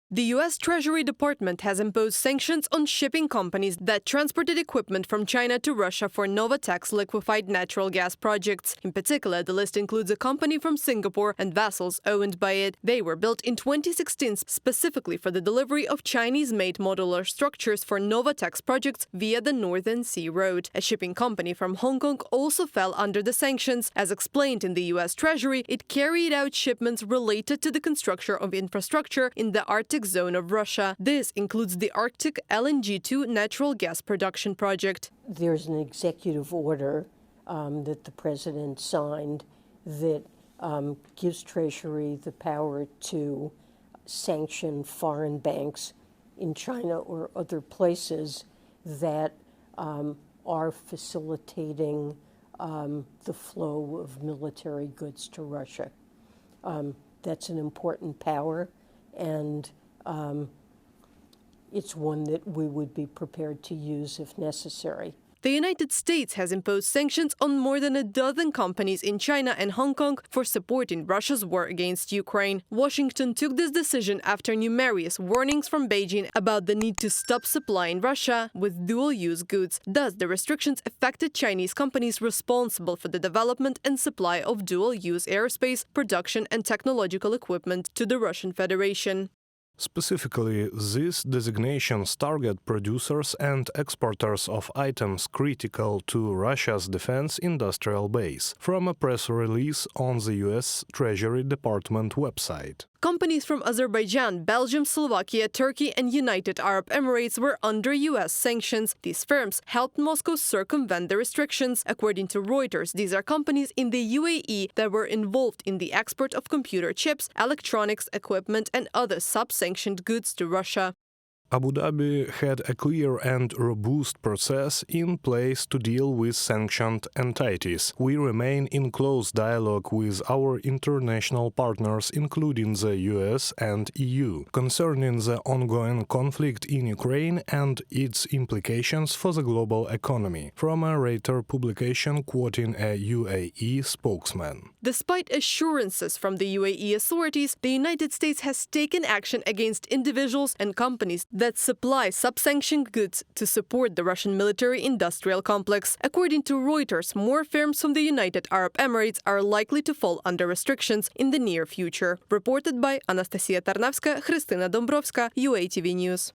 The U.S. Treasury Department has imposed sanctions on shipping companies that transported equipment from China to Russia for Novatek's liquefied natural gas projects. In particular, the list includes a company from Singapore and vessels owned by it. They were built in 2016 specifically for the delivery of Chinese-made modular structures for Novatek's projects via the Northern Sea Road. A shipping company from Hong Kong also fell under the sanctions. As explained in the U.S. Treasury, it carried out shipments related to the construction of infrastructure in the Arctic zone of Russia. This includes the Arctic LNG-2 natural gas production project. There's an executive order that the president signed that gives Treasury the power to sanction foreign banks in China or other places that are facilitating the flow of military goods to Russia. That's an important power, and it's one that we would be prepared to use if necessary. The United States has imposed sanctions on more than a dozen companies in China and Hong Kong for supporting Russia's war against Ukraine. Washington took this decision after numerous warnings from Beijing about the need to stop supplying Russia with dual-use goods. Thus, the restrictions affected Chinese companies responsible for the development and supply of dual-use aerospace, production and technological equipment to the Russian Federation. Specifically, these designations target producers and exporters of items critical to Russia's defense industrial base, from a press release on the U.S. Treasury Department website. Companies from Azerbaijan, Belgium, Slovakia, Turkey and United Arab Emirates were under U.S. sanctions. These firms helped Moscow circumvent the restrictions. According to Reuters, these are companies in the UAE that were involved in the export of computer chips, electronics, equipment and other sub-sanctioned goods to Russia. Abu Dhabi had a clear and robust process in place to deal with sanctioned entities. We remain in close dialogue with our international partners, including the US and EU, concerning the ongoing conflict in Ukraine and its implications for the global economy, from a Reuters publication quoting a UAE spokesman. Despite assurances from the UAE authorities, the United States has taken action against individuals and companies that supply sub-sanctioned goods to support the Russian military-industrial complex. According to Reuters, more firms from the United Arab Emirates are likely to fall under restrictions in the near future. Reported by Anastasia Tarnavska, Christina Dombrovska, UATV News.